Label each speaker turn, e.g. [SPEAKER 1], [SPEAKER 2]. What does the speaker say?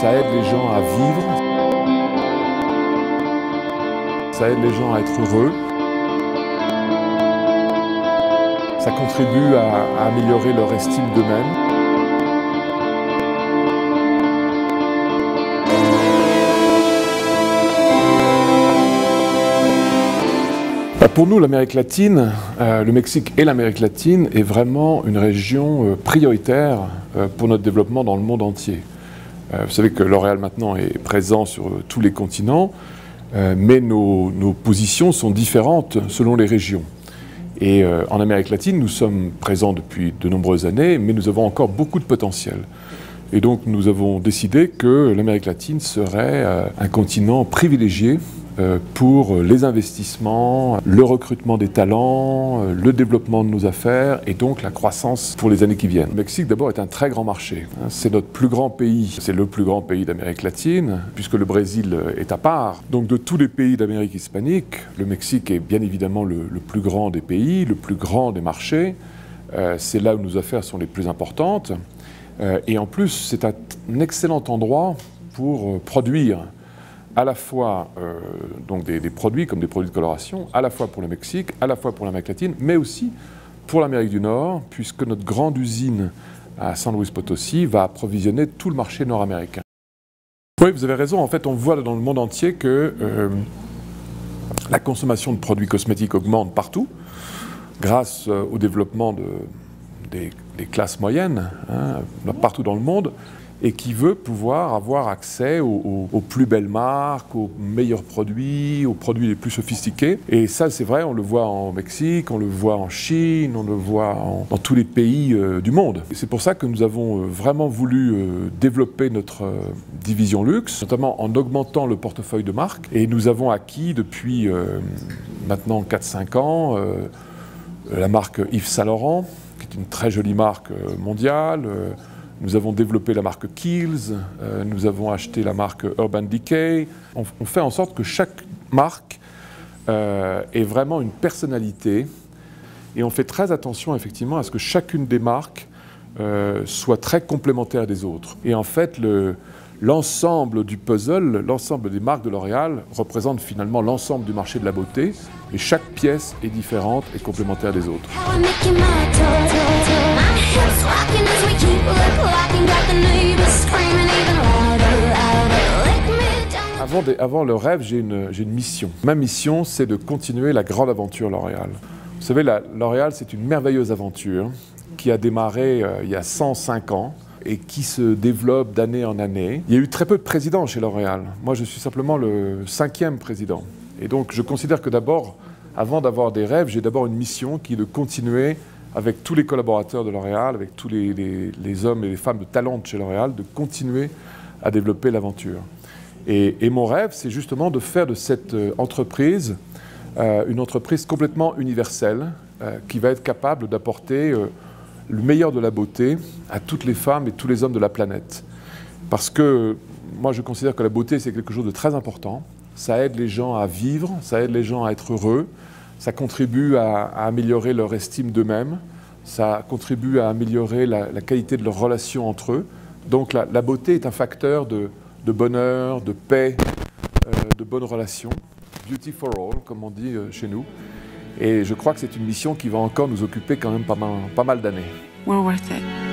[SPEAKER 1] Ça aide les gens à vivre, ça aide les gens à être heureux, ça contribue à améliorer leur estime d'eux-mêmes. Pour nous, l'Amérique latine, le Mexique et l'Amérique latine est vraiment une région prioritaire pour notre développement dans le monde entier. Vous savez que L'Oréal maintenant est présent sur tous les continents, mais nos positions sont différentes selon les régions. Et en Amérique latine, nous sommes présents depuis de nombreuses années, mais nous avons encore beaucoup de potentiel. Et donc nous avons décidé que l'Amérique latine serait un continent privilégié pour les investissements, le recrutement des talents, le développement de nos affaires et donc la croissance pour les années qui viennent. Le Mexique d'abord est un très grand marché. C'est notre plus grand pays, c'est le plus grand pays d'Amérique latine, puisque le Brésil est à part. Donc de tous les pays d'Amérique hispanique, le Mexique est bien évidemment le plus grand des pays, le plus grand des marchés. C'est là où nos affaires sont les plus importantes. Et en plus, c'est un excellent endroit pour produire à la fois donc des produits comme des produits de coloration, à la fois pour le Mexique, à la fois pour l'Amérique latine, mais aussi pour l'Amérique du Nord, puisque notre grande usine à San Luis Potosí va approvisionner tout le marché nord-américain. Oui, vous avez raison. En fait, on voit dans le monde entier que la consommation de produits cosmétiques augmente partout, grâce au développement des classes moyennes, partout dans le monde, et qui veut pouvoir avoir accès aux plus belles marques, aux meilleurs produits, aux produits les plus sophistiqués. Et ça, c'est vrai, on le voit en Mexique, on le voit en Chine, on le voit dans tous les pays du monde. C'est pour ça que nous avons vraiment voulu développer notre division luxe, notamment en augmentant le portefeuille de marques. Et nous avons acquis depuis maintenant 4-5 ans la marque Yves Saint Laurent, qui est une très jolie marque mondiale. Nous avons développé la marque Kiehl's, nous avons acheté la marque Urban Decay. On fait en sorte que chaque marque ait vraiment une personnalité et on fait très attention effectivement à ce que chacune des marques soit très complémentaire des autres. Et en fait, l'ensemble du puzzle, l'ensemble des marques de L'Oréal représente finalement l'ensemble du marché de la beauté et chaque pièce est différente et complémentaire des autres. Avant le rêve, j'ai une mission. Ma mission, c'est de continuer la grande aventure L'Oréal. Vous savez, L'Oréal, c'est une merveilleuse aventure qui a démarré il y a 105 ans et qui se développe d'année en année. Il y a eu très peu de présidents chez L'Oréal. Moi, je suis simplement le 5e président. Et donc, je considère que d'abord, avant d'avoir des rêves, j'ai d'abord une mission qui est de continuer avec tous les collaborateurs de L'Oréal, avec tous les hommes et les femmes de talent de chez L'Oréal, de continuer à développer l'aventure. Et mon rêve, c'est justement de faire de cette entreprise une entreprise complètement universelle qui va être capable d'apporter le meilleur de la beauté à toutes les femmes et tous les hommes de la planète. Parce que moi, je considère que la beauté, c'est quelque chose de très important. Ça aide les gens à vivre, ça aide les gens à être heureux, ça contribue à améliorer leur estime d'eux-mêmes, ça contribue à améliorer la qualité de leurs relations entre eux. Donc la beauté est un facteur de bonheur, de paix, de bonnes relations. Beauty for all, comme on dit chez nous. Et je crois que c'est une mission qui va encore nous occuper quand même pas mal d'années.
[SPEAKER 2] We're worth it.